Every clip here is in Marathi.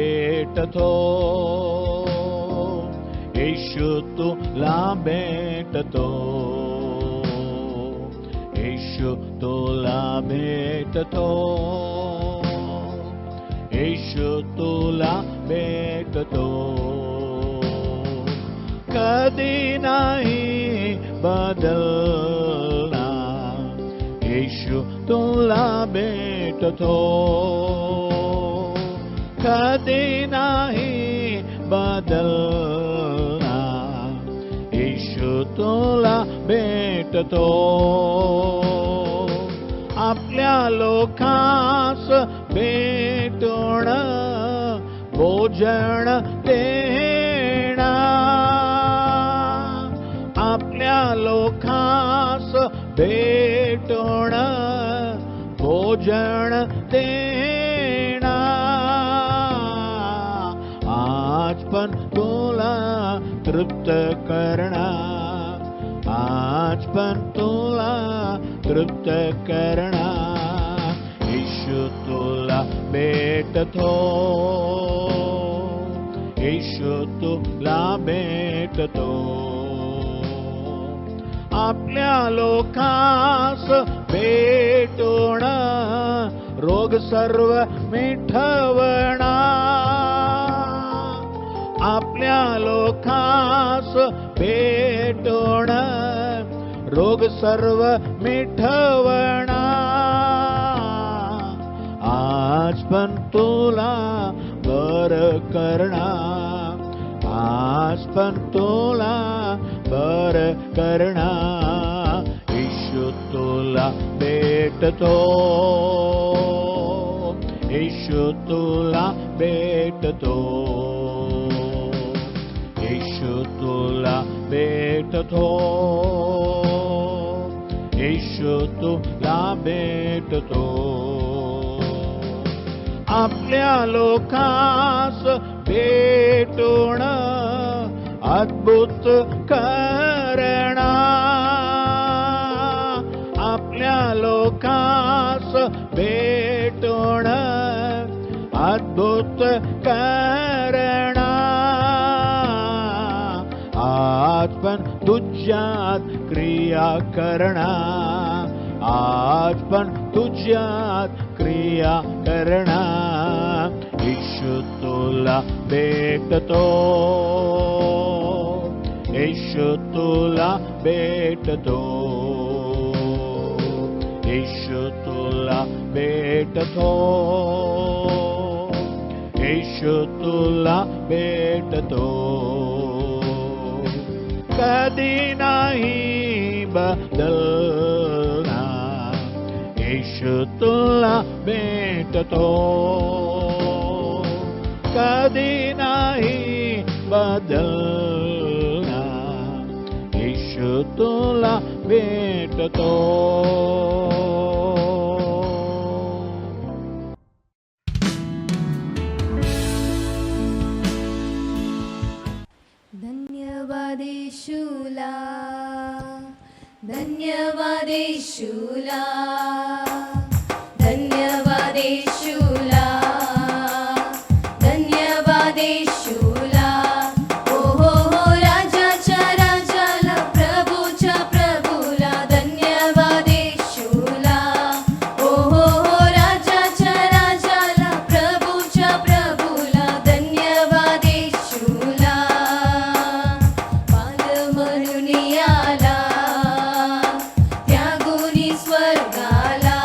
भेटतो, येशू तुला भेटतो, येशू तुला भेटतो, येशू तुला भेटतो. कधी नाही बदलणार, येशू तुला भेटतो, कधी नाही बदलणार, येशू तुला भेटतो. आपल्या लोकांस भेटून भोजन देणार, आपल्या लोकांस भेटून भोजन देणार. आज पण तुला तृप्त करणार, आज पण तुला तृप्त करणार. येशू तुला भेटतो, येशू तुला भेटतो. आपल्या लोकांस भेटून रोग सर्व मिटवणार, आपल्या लोकांस भेटून रोग सर्व मिटवणार. आज पण तुला बरं करणार, आज पण तुला बरं करणार. येशू तुला भेटतो, येशू तुला भेटतो, येशू तुला भेटतो, येशू तुला भेटतो. आपल्या लोकांस भेटून अद्भुत करणार, आपल्या लोकांस भेटून अद्भुत करणार. आज पण तुझ्यात क्रिया करणार, आज पण तुझ्यात क्रिया करणार. येशू तुला भेटतो, येशू तुला भेटतो, येशू तुला भेटतो, येशू तुला भेटतो. कधी नाही बदलणार, येशू तुला भेटतो, कधी नाही बदलणार, येशू तुला भेटतो. धन्यवाद येशूला, धन्यवाद येशूला, धन्यवाद येशूला, धन्यवाद येशूला. ओ हो हो राजाच्या राजाला, प्रभूच्या प्रभूला, धन्यवाद येशूला. ओ हो हो राजाच्या राजाला, प्रभूच्या प्रभूला, धन्यवाद येशूला. बाल म्हणून आला, त्यागुनी स्वर्गाला,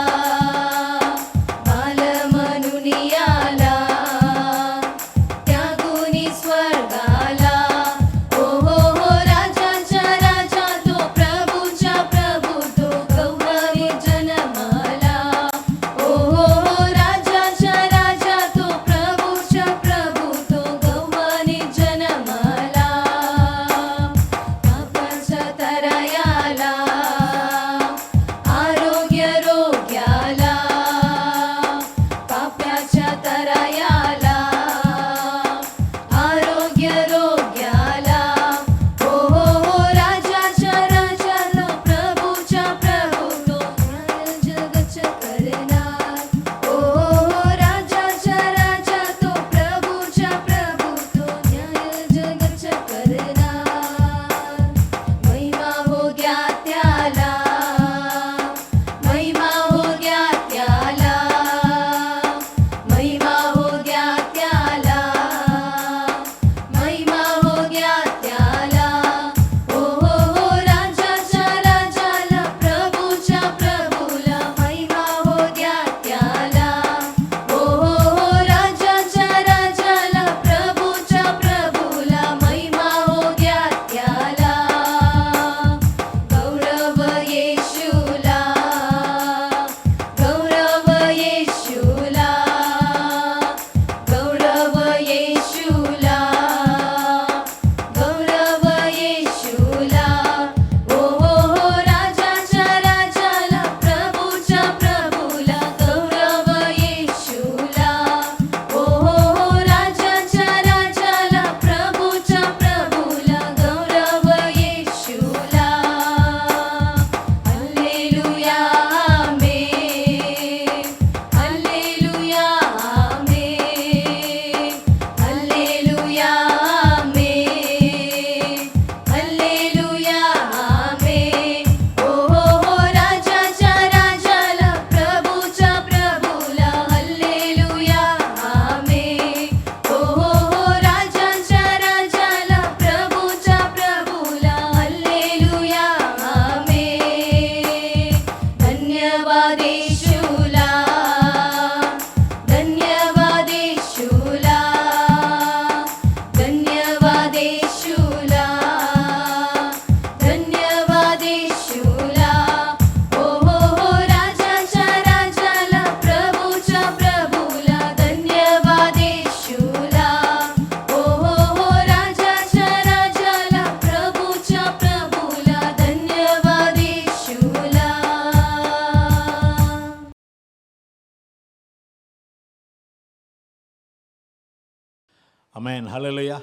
अमेन. हालेलुया.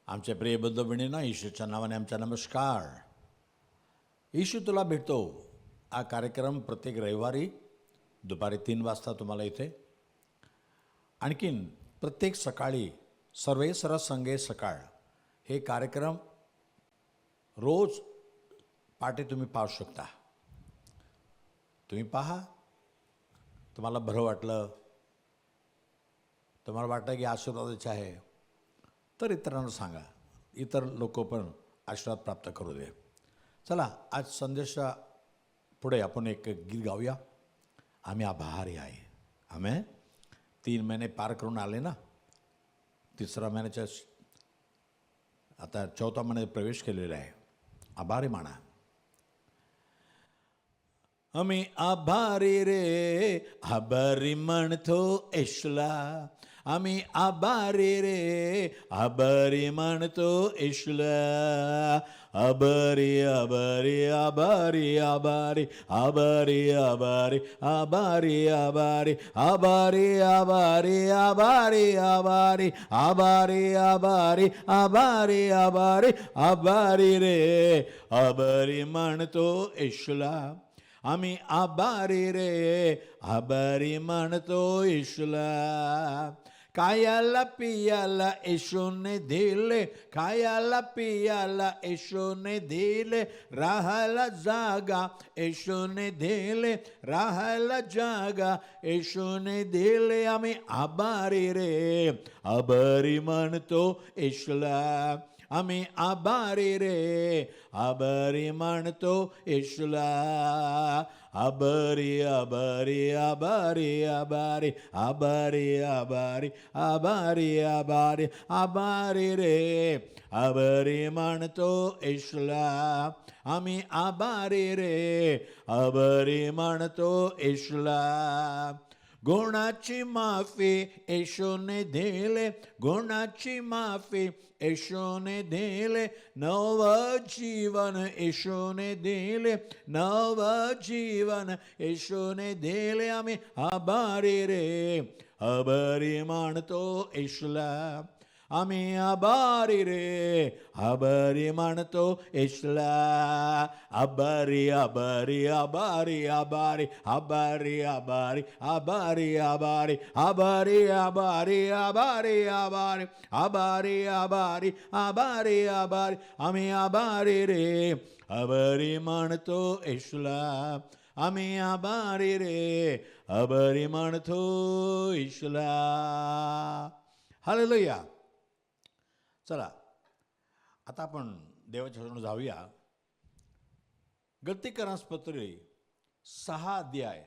आमच्या प्रिय बंधू भगिनींनो, येशूच्या नावाने आमचा नमस्कार. येशू तुला भेटतो हा कार्यक्रम प्रत्येक रविवारी दुपारी 3 वाजता तुम्हाला इथे, आणखीन प्रत्येक सकाळी सर्वेसर्व संगे सकाळ हे कार्यक्रम रोज पहाटे तुम्ही पाहू शकता. तुम्ही पहा, तुम्हाला बरं वाटलं, तुम्हाला वाटतं की आशीर्वादाचे आहे, तर इतरांना सांगा, इतर लोक पण आशीर्वाद प्राप्त करू दे. चला, आज संदेशा पुढे आपण एक गीत गाऊया. आम्ही आभारी आहे. आम्ही 3 महिने पार करून आले ना, 3रा महिन्याच्या आता 4था महिन्यात प्रवेश केलेला आहे. आभारी माना. आम्ही आभारी रे, आभारी म्हणतो येशूला. आम्ही आभारी रे, आभारी म्हणतो येशूला. आभारी आभारी आभारी आभारी आभारी आभारी आभारी आभारी आभारी आभारी आभारी आभारी आभारी आभारी आभारी आभारी आभारी रे, आभारी म्हणतो येशूला. आम्ही आभारी रे, आभारी म्हणतो येशूला. खायला पियाला येशूने दिले, खायला पियाला येशूने दिले, राहायला जागा येशूने दिले, राहायला जागा येशूने दिले. आम्ही आभारी रे, आभारी म्हणतो येशूला. आम्ही आभारी रे, आभारी म्हणतो येशूला. आभारी आभारी आभारी आभारी आभारी आभारी आभारी आभारी आभारी रे, आभारी म्हणतो येशूला. आम्ही आभारी रे, आभारी म्हणतो येशूला. गुणाची माफी येशूने दिले, गुणाची माफी येशूने दिले, नव जीवन येशूने दिले, नव जीवन येशूने दिले. आम्ही आभारी रे, आभारी म्हणतो येशूला. आम्ही आभारी रे, आभारी म्हणतो येशूला. आभारी आभारी आभारी आभारी आभारी आभारी आभारी आभारी आभारी आभारी आभारी आभारी आभारी आभारी आभारी आभारी. आम्ही आभारी रे, आभारी म्हणतो येशूला. आम्ही आभारी रे, आभारी म्हणतो येशूला. हालेलुया. चला, आता आपण देवाच्या वचनावर जाऊया. गलतीकरांपत्री 6 अध्याय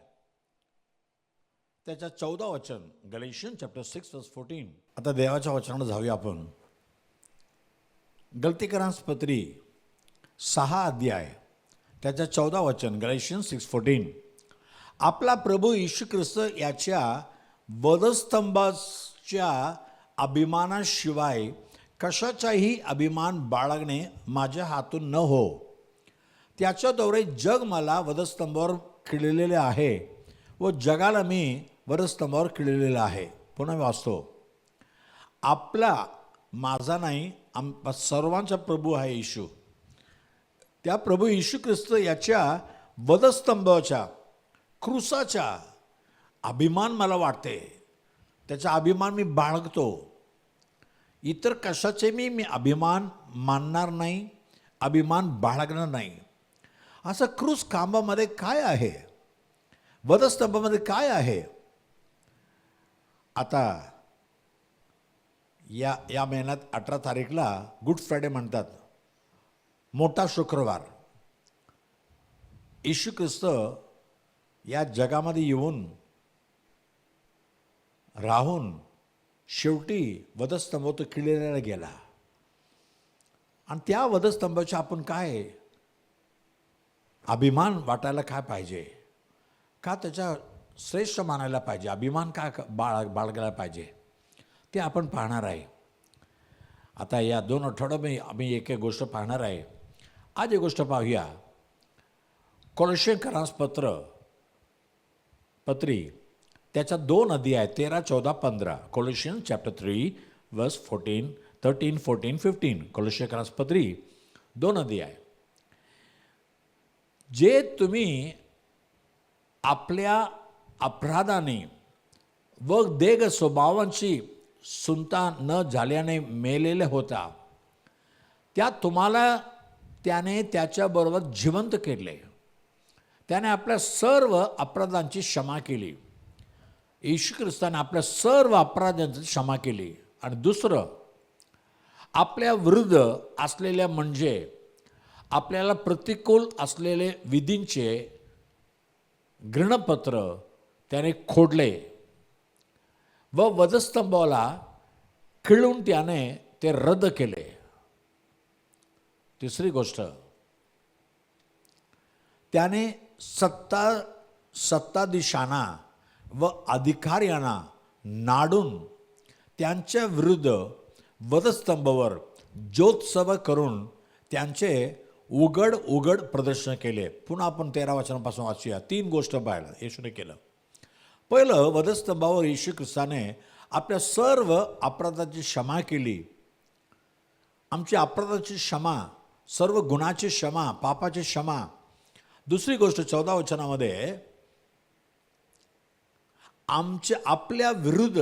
त्याच्या 14 वचन, गलेशियन चॅप्टर 6 वर्स 14. आता देवाच्या वचनावर जाऊया आपण. गलतीकरांपत्री 6 अध्याय त्याच्या 14 वचन, गलेशियन 6:14. आपला प्रभू येशू ख्रिस्त याच्या वधस्तंभाच्या अभिमानाशिवाय कशाचाही अभिमान बाळगणे माझ्या हातून न हो. त्याच्याद्वारे जग मला वधस्तंभावर खिळलेले आहे व जगाला मी वधस्तंभावर खिळलेलं आहे. पुन्हा वाचतो. आपला, माझा नाही, सर्वांचा प्रभू आहे येशू. त्या प्रभू येशू ख्रिस्त याच्या वधस्तंभाच्या, क्रूसाच्या अभिमान मला वाटते, त्याचा अभिमान मी बाळगतो. इतर कशाचे मी अभिमान मानणार नाही, अभिमान बाळगणार नाही. असं क्रूस खांबामध्ये काय आहे, वधस्तंभामध्ये काय आहे? आता या महिन्यात 18 तारीखला गुड फ्रायडे म्हणतात, मोठा शुक्रवार. येशू ख्रिस्त या जगामध्ये येऊन राहून शेवटी वधस्तंभावर खिळलेला गेला. आणि त्या वधस्तंभाचा आपण काय अभिमान वाटायला काय पाहिजे, का त्याच्या श्रेष्ठ मानायला पाहिजे, अभिमान का बाळगायला पाहिजे, ते आपण पाहणार आहे. आता या 2 आठवड्यामध्ये आम्ही एक गोष्ट पाहणार आहे. आज एक गोष्ट पाहूया. कोलोसेकरांस पत्री त्याच्या 2 अध्याय 13, 14, 15. कोलोशियन्स चॅप्टर 3 वर्स 13, 14, 15. कोलोस्से पत्री 2 अध्याय. जे तुम्ही आपल्या अपराधाने व देह स्वभावांची सुनता न झाल्याने मेलेले होता, त्या तुम्हाला त्याने त्याच्याबरोबर जिवंत केले. त्याने आपल्या सर्व अपराधांची क्षमा केली. येशू ख्रिस्ताने आपल्या सर्व अपराधांची क्षमा केली. आणि दुसरं, आपल्या विरुद्ध असलेल्या म्हणजे आपल्याला प्रतिकूल असलेले विधींचे घृणपत्र त्याने खोडले व वधस्तंभाला खिळून त्याने ते रद्द केले. तिसरी गोष्ट, त्याने सत्ताधीशांना व अधिकाऱ्यांना नाडून त्यांच्या विरुद्ध वधस्तंभावर ज्योत्सव करून त्यांचे उघड प्रदर्शन केले. पुन्हा आपण 13 वचनापासून वाचूया. 3 गोष्ट पाहिलं येशूने केलं. पहिलं, वधस्तंभावर येशू ख्रिस्ताने आपल्या सर्व अपराधाची क्षमा केली. आमची अपराधाची क्षमा, सर्व गुणाची क्षमा, पापाची क्षमा. दुसरी गोष्ट 14 वचनामध्ये, आपल्या विरुद्ध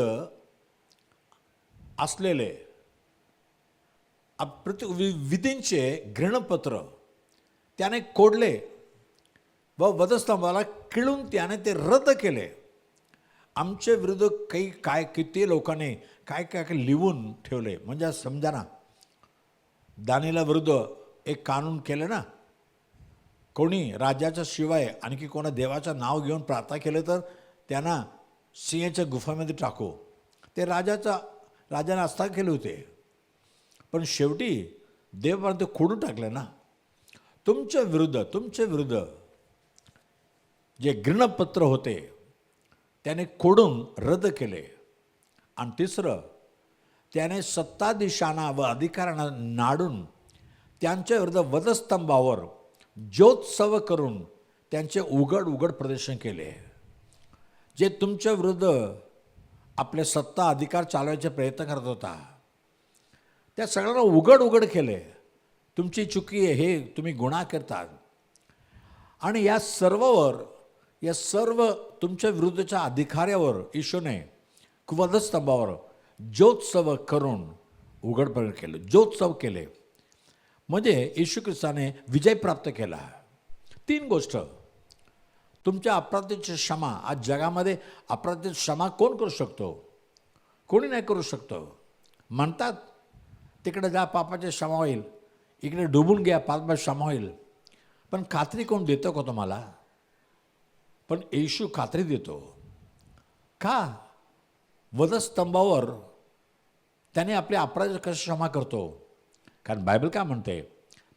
असलेले विधींचे घृणपत्र त्याने कोडले व वधस्तंभाला खिळून त्याने ते रद्द केले. आमच्या विरुद्ध किती लोकांनी काय लिहून ठेवले. म्हणजे समजा ना, दानियेला विरुद्ध एक कानून केलं ना, कोणी राजाच्या शिवाय आणखी कोणा देवाचं नाव घेऊन प्रार्थना केलं तर त्यांना सिंहाच्या गुफामध्ये टाकू. ते राजाने आस्था केले होते. पण शेवटी देवाने ते खोडून टाकलं ना. तुमच्या विरुद्ध जे घृणपत्र होते त्याने खोडून रद्द केले. आणि तिसरं, त्याने सत्ताधीशांना व अधिकाऱ्यांना नाडून त्यांच्या विरुद्ध वधस्तंभावर ज्योत्सव करून त्यांचे उघड प्रदर्शन केले. जे तुमच्या विरुद्ध आपले सत्ता अधिकार चालवायचे प्रयत्न करत होता, त्या सगळ्यांना उघड केले. तुमची चुकी आहे, हे तुम्ही गुन्हा करतात. आणि या सर्व तुमच्या विरुद्धच्या अधिकाऱ्यावर येशूने वधस्तंभावर ज्योत्सव करून उघडपणे केले, ज्योत्सव केले. म्हणजे येशू ख्रिस्ताने विजय प्राप्त केला. 3 गोष्ट, तुमच्या अपराधाची क्षमा. आज जगामध्ये अपराधाची क्षमा कोण करू शकतो? कोणी नाही करू शकतो. म्हणतात तिकडे जा, पापाची क्षमा होईल. इकडे डुबून घ्या, पापाची क्षमा होईल. पण खात्री कोण देतो का तुम्हाला? पण येशू खात्री देतो. का? वधस्तंभावर त्याने आपल्या अपराध कशी क्षमा करतो? कारण बायबल काय म्हणते?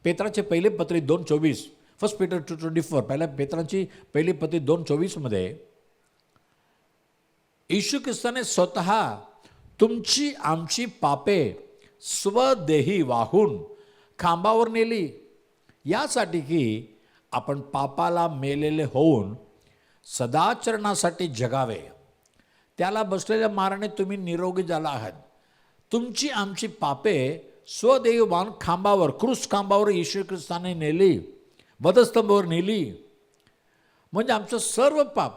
पेत्राचे पहिले पत्री 2:24, 1 Peter 2:24, पहिल्या पेत्राची पहिली पत्री 2:24 येशू ख्रिस्ताने स्वतः तुमची आमची पापे स्वदेही वाहून खांबावर नेली, यासाठी की आपण पापाला मेलेले होऊन सदाचरणासाठी जगावे. त्याला बसलेल्या माराने तुम्ही निरोगी झाला आहात. तुमची आमची पापे स्वदेही वाहून खांबावर, क्रूस खांबावर येशू ख्रिस्ताने नेली, वधस्तंभावर नेली. म्हणजे आमचं सर्व पाप,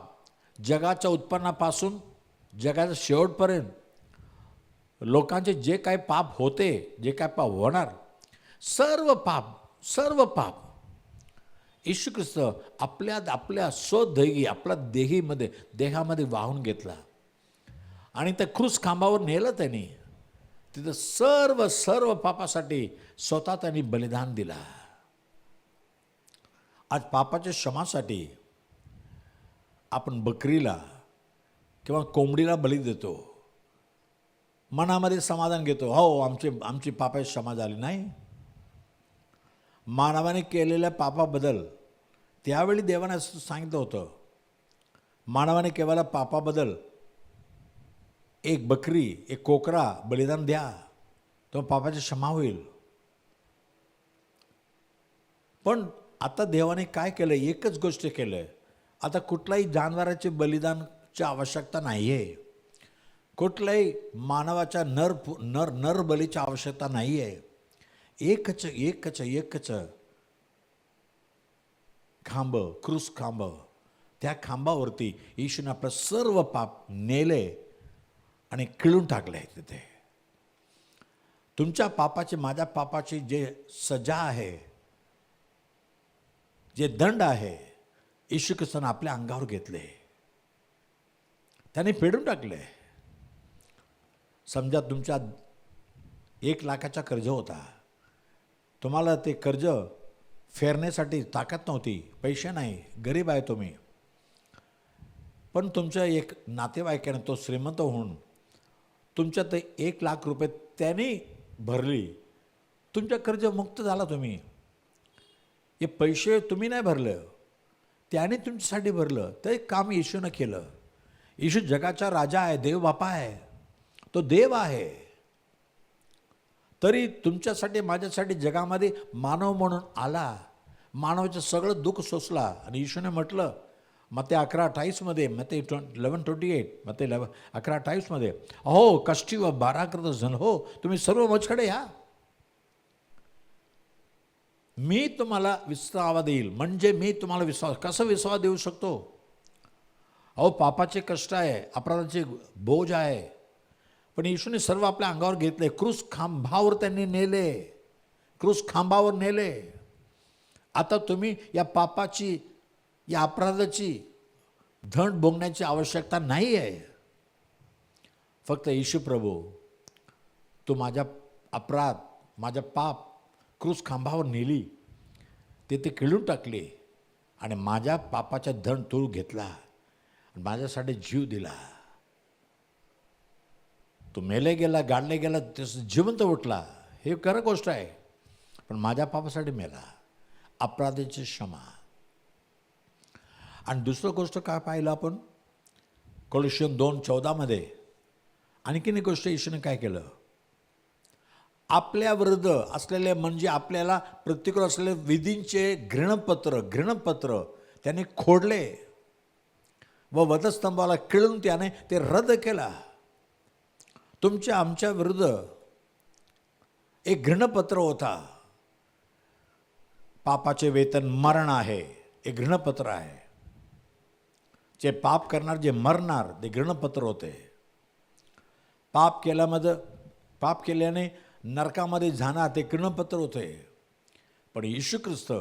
जगाच्या उत्पन्नापासून जगाच्या शेवटपर्यंत लोकांचे जे काही पाप होते, जे काय पाप होणार, सर्व पाप येशू ख्रिस्त आपल्या स्वदेही, आपल्या देहामध्ये वाहून घेतला आणि त्या क्रूस खांबावर नेलं त्यांनी. तिथं सर्व पापासाठी स्वतः त्यांनी बलिदान दिला. आज पापाच्या क्षमासाठी आपण बकरीला किंवा कोंबडीला बळी देतो, मनामध्ये समाधान घेतो, हो आमची पापाची क्षमा झाली. नाही, मानवाने केलेल्या पापाबद्दल त्यावेळी देवाने असं सांगितलं होतं, मानवाने केलेल्या पापाबद्दल एक बकरी, एक कोकरा बलिदान द्या, तो पापाची क्षमा होईल. पण आता देवाने काय केलं? एकच गोष्ट केलं. आता कुठलाही जनावराचे बलिदानची आवश्यकता नाही आहे. कुठल्याही मानवाच्या नरबलीची आवश्यकता नाही आहे. एकच खांब, क्रूस खांब, त्या खांबावरती येशूने आपलं सर्व पाप नेले आणि किळून टाकले तिथे. तुमच्या पापाची, माझ्या पापाची जे सजा आहे, जे दंड आहे, येशू ख्रिस्ताने आपल्या अंगावर घेतले, त्याने फेडून टाकले. समजा तुमच्या 1 लाखाचा कर्ज होता, तुम्हाला ते कर्ज फेडण्यासाठी ताकद नव्हती, पैसे नाही, गरीब आहे तुम्ही, पण तुमच्या एक नातेवाईकाने तो श्रीमंत होऊन तुमच्या ते 1 लाख रुपये त्याने भरली, तुमच्या कर्ज मुक्त झाला. तुम्ही हे पैसे तुम्ही नाही भरलं, त्याने तुमच्यासाठी भरलं. ते काम येशूनं केलं. येशू जगाचा राजा आहे, देव बापा आहे, तो देव आहे. तरी तुमच्यासाठी, माझ्यासाठी जगामध्ये मानव म्हणून आला, मानवाचं सगळं दुःख सोसला. आणि येशूने म्हटलं मत्ते 11:28 मत्ते 11:28 मत्ते 11:28 अहो कष्टी व भाराक्रत जण हो, तुम्ही सर्व माझ्याकडे या, मी तुम्हाला विश्रावा देईल. म्हणजे मी तुम्हाला कसं विश्वास देऊ शकतो? अहो पापाचे कष्ट आहे, अपराधाचे बोज आहे, पण येशूने सर्व आपल्या अंगावर घेतले. क्रूस खांबावर त्यांनी नेले, क्रूस खांबावर नेले. आता तुम्ही या पापाची, या अपराधाची दंड भोगण्याची आवश्यकता नाही आहे. फक्त येशू प्रभू, तू माझ्या अपराध, माझ्या पाप क्रूस खांबावर नेली, ते किळून टाकले आणि माझ्या पापाचा दंड तू घेतला आणि माझ्यासाठी जीव दिला. तू मेले गेला, गाडले गेला, जिवंत उठला, हे खरं गोष्ट आहे, पण माझ्या पापासाठी मेला, अपराधाची क्षमा. आणि दुसरं गोष्ट काय पाहिलं आपण कोलोसियन 2:14 आणखीन एक गोष्ट येशूने काय केलं? आपल्या विरुद्ध असलेले, म्हणजे आपल्याला प्रतिकूल असलेले विधींचे घृणपत्र त्याने खोडले व वधस्तंभाला किळून त्याने ते रद्द केला. तुमच्या आमच्या विरुद्ध एक घृणपत्र होता, पापाचे वेतन मरण आहे, एक घृणपत्र आहे. जे पाप करणार, जे मरणार, ते घृणपत्र होते. पाप केल्याने नरकामध्ये जाणार, ते घृणपत्र होते. पण येशू ख्रिस्त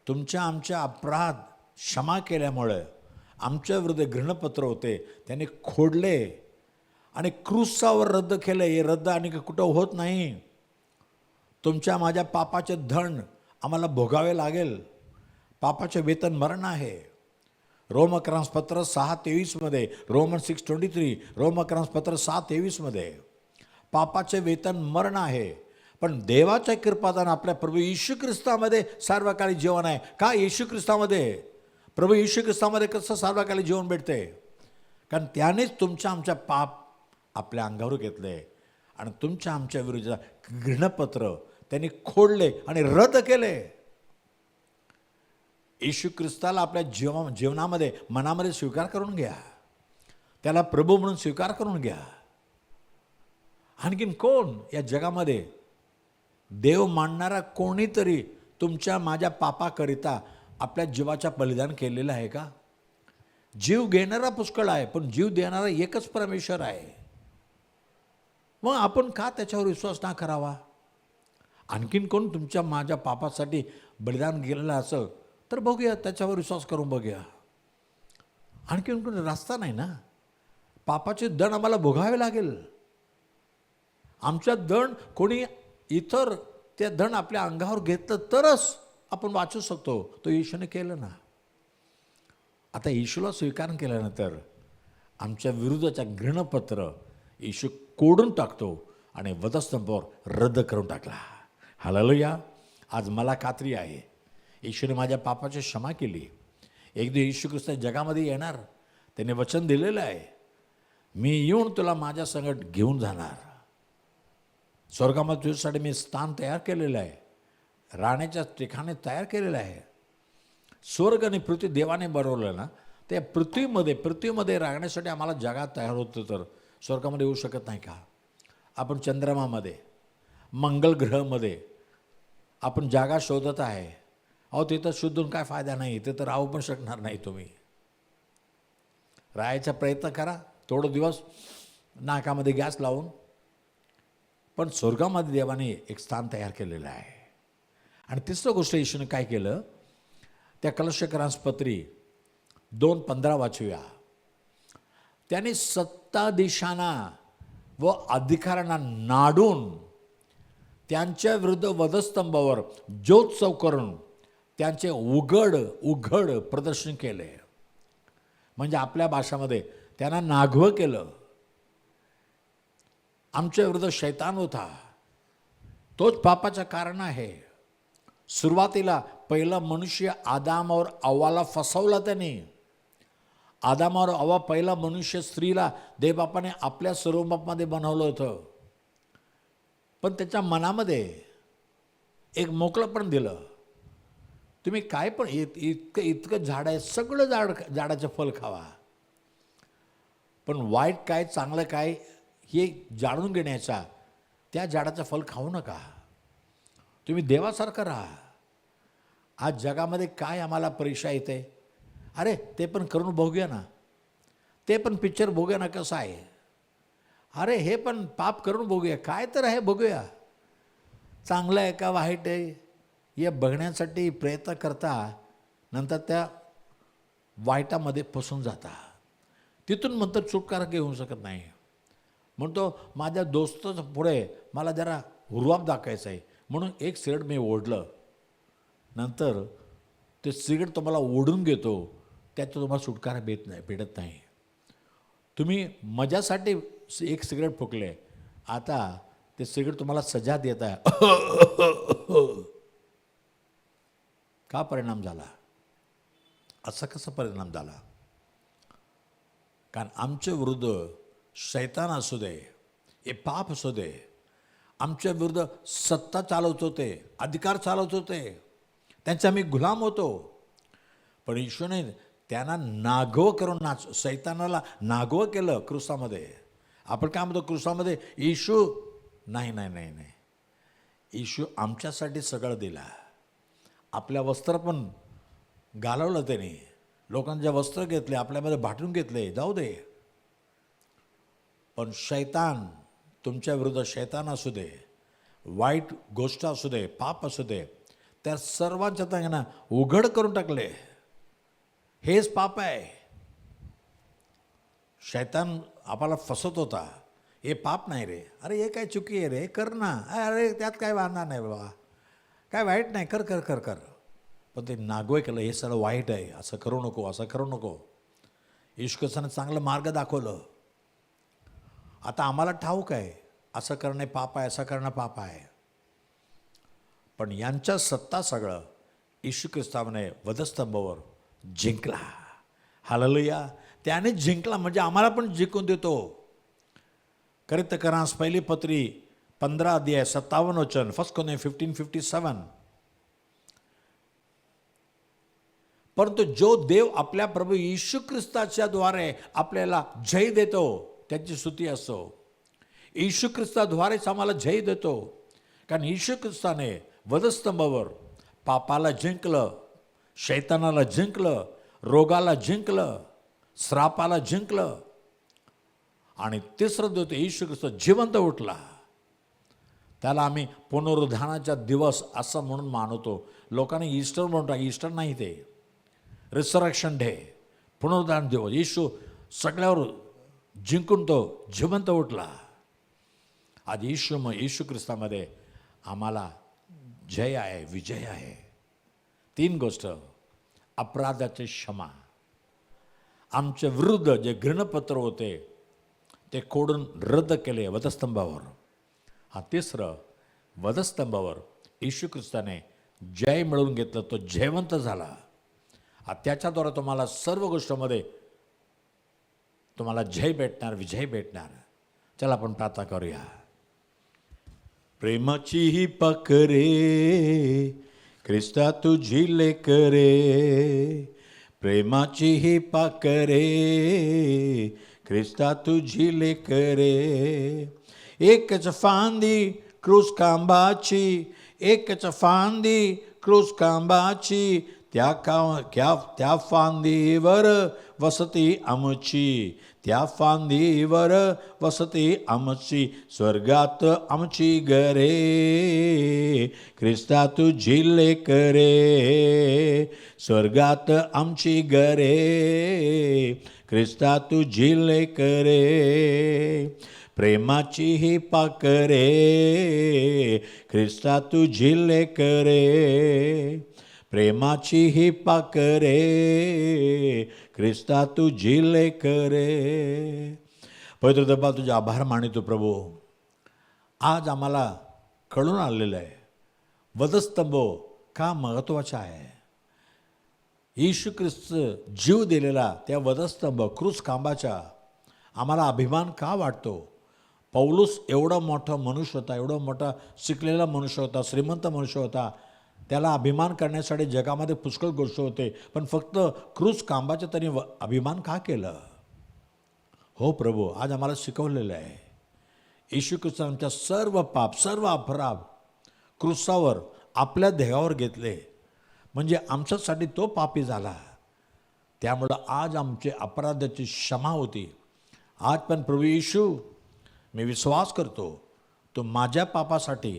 तुमच्या आमच्या अपराध क्षमा केल्यामुळे आमच्या विरुद्ध घृणपत्र होते, त्याने खोडले आणि क्रूसावर रद्द केले. हे रद्द आणि कुठं होत नाही. तुमच्या माझ्या पापाचे दंड आम्हाला भोगावे लागेल. पापाचे वेतन मरण आहे. रोमक्रंसपत्र 6:23 रोमन 6:23 रोमक्रंसपत्र 6:23 पापाचे वेतन मरण आहे, पण देवाच्या कृपादान आपल्या प्रभू येशू ख्रिस्तामध्ये सार्वकालिक जीवन आहे. का? येशू ख्रिस्तामध्ये, प्रभू येशू ख्रिस्तामध्ये कसं सार्वकालिक जीवन भेटते? कारण त्यानेच तुमच्या आमच्या पाप आपल्या अंगावर घेतले आणि तुमच्या आमच्या विरुद्ध घृणपत्र त्यांनी खोडले आणि रद्द केले. येशू ख्रिस्ताला आपल्या जीवनामध्ये, मनामध्ये स्वीकार करून घ्या. त्याला प्रभू म्हणून स्वीकार करून घ्या. आणखीन कोण या जगामध्ये देव मानणारा कोणीतरी तुमच्या माझ्या पापाकरिता आपल्या जीवाचा बलिदान केलेलं आहे का? जीव घेणारा पुष्कळ आहे, पण जीव देणारा एकच परमेश्वर आहे. मग आपण का त्याच्यावर विश्वास ना करावा? आणखीन कोण तुमच्या माझ्या पापासाठी बलिदान गेलेलं असं तर बघूया, त्याच्यावर विश्वास करून बघूया. आणखीन कोण रस्ता नाही ना. पापाचे दंड आम्हाला भोगावे लागेल. आमच्या दंड कोणी इतर त्या दंड आपल्या अंगावर घेतलं तरच आपण वाचू शकतो. तो येशूने केलं ना. आता येशूला स्वीकार केल्यानंतर आमच्या विरुद्धच्या घृणपत्र येशू कोडून टाकतो आणि वधस्तंभावर रद्द करून टाकला. हालेलुया. आज मला खात्री आहे येशूने माझ्या पापाची क्षमा केली. एकदा येशू ख्रिस्त जगामध्ये येणार, त्याने वचन दिलेलं आहे, मी येऊन तुला माझ्या संगत घेऊन जाणार. स्वर्गामध्ये तुझ्यासाठी मी स्थान तयार केलेलं आहे, राहण्याच्या ठिकाणी तयार केलेलं आहे. स्वर्ग आणि पृथ्वी देवाने बनवलं ना, त्या पृथ्वीमध्ये राहण्यासाठी आम्हाला जगात तयार होतं. तर स्वर्गामध्ये येऊ शकत नाही का? आपण चंद्रमामध्ये, मंगल ग्रहामध्ये आपण जागा शोधत आहे. अहो तिथं शोधून काय फायदा नाही, तिथं राहू पण शकणार नाही तुम्ही. राहायचा प्रयत्न करा थोडं दिवस नाकामध्ये गॅस लावून, पण स्वर्गामध्ये देवाने एक स्थान तयार केलेलं आहे. आणि तिसरं गोष्ट येशूने काय केलं, त्या कलशकरांसपत्री 2:15 वाचूया. त्याने सत्ताधीशांना व अधिकाऱ्यांना नाडून त्यांच्या विरुद्ध वधस्तंभावर ज्योत्सव करून त्यांचे उघड प्रदर्शन केले. म्हणजे आपल्या भाषामध्ये त्यांना नाघवं केलं. आमच्या विरुद्ध शैतान होता, तोच पापाचं कारण आहे. सुरुवातीला पहिला मनुष्य आदामावर अव्वाला फसवला त्याने. आदामावर अव्वा पहिला मनुष्य स्त्रीला देवबापाने आपल्या स्वरूपामध्ये बनवलं होतं, पण त्याच्या मनामध्ये एक मोकळंपण दिलं. तुम्ही काय पण इतकं झाड आहे, सगळं झाडाचं फळ खावा, पण वाईट काय चांगलं काय हे जाणून घेण्याचा त्या झाडाचं फळ खाऊ नका. तुम्ही देवासारखं राहा. आज जगामध्ये काय आम्हाला परीक्षा येते, अरे ते पण करून बघूया ना, ते पण पिक्चर बघूया ना कसं आहे, अरे हे पण पाप करून बघूया, काय तर आहे बघूया, चांगलं आहे का वाईट आहे हे बघण्यासाठी प्रयत्न करता, नंतर त्या वाईटामध्ये फसून जाता. तिथून नंतर सुटकारा घेऊ शकत नाही. म्हणतो माझ्या दोस्ताचं पुढे मला जरा हुरवाब दाखवायचा आहे म्हणून एक सिगरेट मी ओढलं, नंतर ते सिगरेट तुम्हाला ओढून घेतो, त्याचं तुम्हाला सुटकारा भेटत नाही. तुम्ही मजासाठी एक सिगरेट फुकले, आता ते सिगरेट तुम्हाला सजा देत आहे. का परिणाम झाला? असा कसा परिणाम झाला? कारण आमच्या विरुद्ध शैतान असू दे, हे पाप असू दे, आमच्या विरुद्ध सत्ता चालवत होते, अधिकार चालवत होते, त्यांचे आम्ही गुलाम होतो. पण ईश्वरने त्यांना नागवं करून शैतानाला नागवं केलं क्रूसामध्ये. आपण काय म्हणतो क्रूसामध्ये येशू नाही, येशू आमच्यासाठी सगळं दिला. आपल्या वस्त्र पण घालवलं त्याने, लोकांचे वस्त्र घेतले, आपल्यामध्ये भाटून घेतले, जाऊ दे. पण शैतान तुमच्या विरुद्ध, शैतान असू दे, वाईट गोष्ट असू दे, पाप असू दे, त्या सर्वांच्या त्यांना उघड करून टाकले. हेच पाप आहे. शैतान आपल्याला फसवत होता, हे पाप नाही रे, अरे हे काय चुकी आहे रे, कर ना, अरे त्यात काय वांधा नाही बाबा, काय वाईट नाही, कर कर कर कर. पण ते नागवं केलं, हे सगळं वाईट आहे, असं करू नको, असं करू नको. ईश्वरानं चांगलं मार्ग दाखवलं. आता आम्हाला ठाऊक आहे असं करणे पाप आहे, असं करणं पाप आहे. पण यांच्या सत्ता सगळं येशू ख्रिस्ताने वधस्तंभावर जिंकला. हालेलुया. त्याने जिंकला म्हणजे आम्हाला पण जिंकून देतो. करितकरांस पहिली पत्री 15 अध्याय 57 वचन, 1 Corinthians 15:57. परंतु जो देव आपल्या प्रभू येशू ख्रिस्ताच्या द्वारे आपल्याला जय देतो, त्याची स्तुती असो. येशू ख्रिस्ताद्वारेच आम्हाला जय देतो. कारण येशू ख्रिस्ताने वधस्तंभावर पापाला जिंकलं, शैतानाला जिंकलं, रोगाला जिंकलं, श्रापाला जिंकलं. आणि तिसरं देतो येशू ख्रिस्त जिवंत उठला. त्याला आम्ही पुनरुत्थानाचा दिवस असं म्हणून मानतो. लोकांनी ईस्टर म्हणतात, ईस्टर नाही, ते रिसरेक्शन डे, पुनरुत्थान दिवस. येशू सगळ्यावर जिंकून तो जिवंत उठला. आज येशू ख्रिस्तामध्ये आम्हाला जय आहे, विजय आहे. 3 गोष्ट, अपराधाचे क्षमा, आमच्या विरुद्ध जे घृणपत्र होते ते खोडून रद्द केले वधस्तंभावर. हा तिसरं, वधस्तंभावर येशू ख्रिस्ताने जय मिळवून घेतलं, तो जयवंत झाला. त्याच्याद्वारे तुम्हाला सर्व गोष्टीमध्ये तुम्हाला जय भेटणार, विजय भेटणार. चला आपण प्रार्थना करूया. प्रेमाची ही पकरे ख्रिस्ता तुझी लेकरे, प्रेमाची ही पाकरे ख्रिस्ता तुझी लेकरे. एकच फांदी क्रूस खांबाची, एकच फांदी क्रूस खांबाची, त्या फांदीवर वसती आमची, त्या फांदीवर वसती आमची, स्वर्गात आमची घरे. ख्रिस्ता तुझी लेकरे, स्वर्गात आमची घरे. ख्रिस्ता तुझी लेकरे, प्रेमाची ही पाकरे. ख्रिस्ता तुझी लेकरे, प्रेमाची ही पाकरे. ख्रिस्ता तुझी लेकरे. पवित्र देवा तुझे आभार मानितो प्रभू. आज आम्हाला कळून आलेलं आहे वधस्तंभ का महत्त्वाचा आहे. येशू ख्रिस्त जीव दिलेला त्या वधस्तंभ क्रूस खांबाचा आम्हाला अभिमान का वाटतो. पौलुस एवढा मोठा मनुष्य होता, एवढा मोठा शिकलेला मनुष्य होता, श्रीमंत मनुष्य होता. त्याला अभिमान करण्यासाठी जगामध्ये पुष्कळ गोष्ट होते, पण फक्त क्रूस खांबाचा त्यांनी अभिमान का केलं. हो प्रभू, आज आम्हाला शिकवलेलं आहे येशू ख्रिस्ताने आमच्या सर्व पाप, सर्व अपराध क्रूसावर आपल्या देहावर घेतले, म्हणजे आमच्यासाठी तो पापी झाला. त्यामुळं आज आमचे अपराधाची क्षमा होती. आज पण प्रभू येशू, मी विश्वास करतो तो माझ्या पापासाठी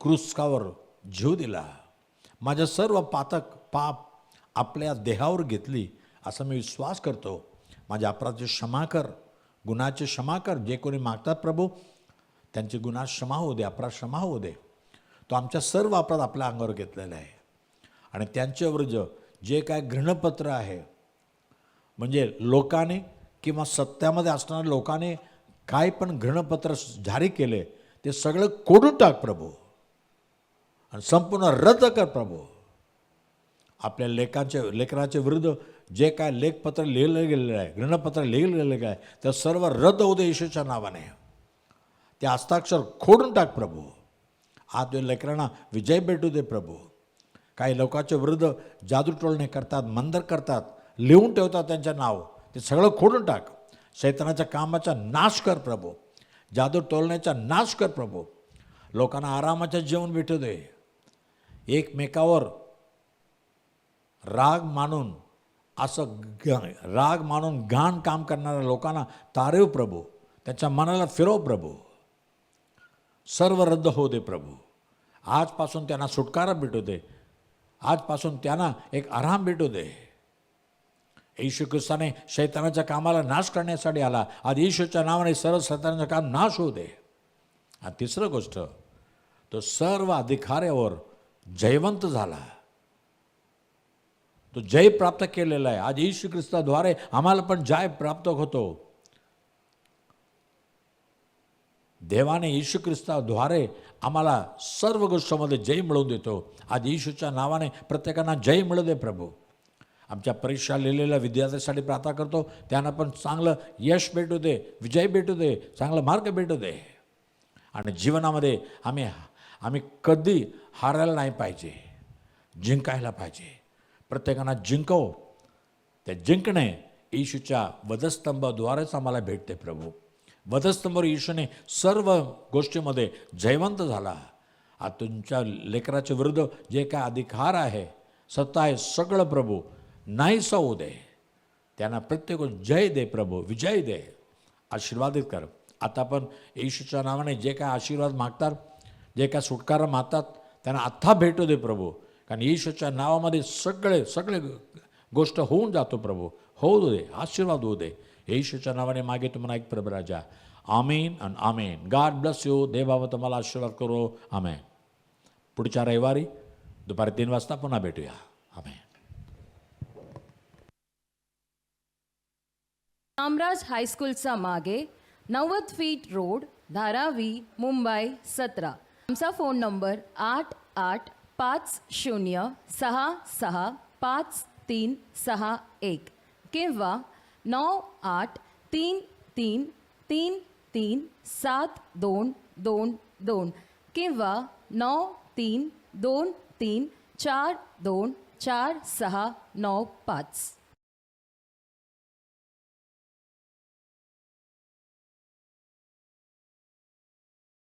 क्रूसावर जीव दिला, माझ्या सर्व पाप आपल्या देहावर घेतली, असं मी विश्वास करतो. माझ्या अपराधाची क्षमा कर, गुन्हाची क्षमा कर. जे कोणी मागतात प्रभू त्यांचे गुन्हा क्षमा होऊ दे, अपराध क्षमा होऊ दे. तो आमच्या सर्व अपराध आपल्या अंगावर घेतलेला आहे. आणि त्यांच्यावर जे काय घृणपत्र आहे, म्हणजे लोकांनी किंवा सत्यामध्ये असणाऱ्या लोकांनी काय पण घृणपत्र जारी केले, ते सगळं कोडून टाक प्रभू आणि संपूर्ण रद्द कर प्रभू. आपल्या लेकराच्या विरुद्ध जे काय लेखपत्र लिहिलं गेलेलं आहे, घृणपत्र लिहिलं गेलेलं आहे, ते सर्व रद्द होऊ दे येशूच्या नावाने. ते हस्ताक्षर खोडून टाक प्रभू. आज लेकरांना विजय भेटू दे प्रभू. काही लोकांच्या विरुद्ध जादू टोळणे करतात, मंदर करतात, लिहून ठेवतात त्यांचं नाव, ते सगळं खोडून टाक. शैतानाच्या कामाचा नाश कर प्रभू. जादू टोळण्याचा नाश कर प्रभू. लोकांना आरामाचं जेवण भेटू दे. एकमेकावर राग मानून घाण काम करणाऱ्या लोकांना तारव प्रभू. त्यांच्या मनाला फिरव प्रभू. सर्व रद्द होऊ दे प्रभू. आजपासून त्यांना सुटकारा भेटू दे. आजपासून त्यांना एक आराम भेटू दे. येशू ख्रिस्ताने शैतानाच्या कामाला नाश करण्यासाठी आला. आज येशूच्या नावाने सर्व शैतानाचं काम नाश होऊ दे. आणि तिसरं गोष्ट, तो सर्व अधिकाऱ्यावर जयवंत झाला. तो जय प्राप्त केलेला आहे. आज येशू ख्रिस्ताद्वारे आम्हाला पण जय प्राप्त होतो. देवाने येशू ख्रिस्ताद्वारे आम्हाला सर्व गोष्टींमध्ये जय मिळवून देतो. आज येशूच्या नावाने प्रत्येकांना जय मिळू दे प्रभू. आमच्या परीक्षा लिहिलेल्या विद्यार्थ्यांसाठी प्रार्थना करतो, त्यांना पण चांगलं यश भेटू दे, विजय भेटू दे, चांगला मार्ग भेटू दे. आणि जीवनामध्ये आम्ही कधी हारायला नाही पाहिजे, जिंकायला पाहिजे. प्रत्येकांना जिंकव. ते जिंकणे येशूच्या वधस्तंभाद्वारेच आम्हाला भेटते प्रभू. वधस्तंभावर येशूने सर्व गोष्टीमध्ये जयवंत झाला. आज तुमच्या लेकराच्या विरुद्ध जे काय अधिकार आहे, सत्ता आहे, सगळं प्रभू नाहीसं होऊ दे. त्यांना प्रत्येक जय दे प्रभू, विजय दे, आशीर्वादित कर. आता पण येशूच्या नावाने जे काय आशीर्वाद मागतात, जे काय सुटकारा मागतात, त्यांना आत्ता भेटू दे प्रभू. कारण येशूच्या नावामध्ये सगळे गोष्ट होऊन जातो प्रभू. होऊ दे, आशीर्वाद होऊ दे. येशूच्या नावाने मागे तुम्हाला एक प्रभू राजा. आमीन आणि आमीन. God bless you. देवावर तुम्हाला आशीर्वाद करो. आमेन. पुढच्या रविवारी दुपारी 3 वाजता पुन्हा भेटूया. आमेन. कामराज हायस्कूलचा मागे 90 फीट रोड, धारावी, मुंबई 17. आमचा फोन नंबर 8856653531 किंवा 9833333722 किंवा 932334244695.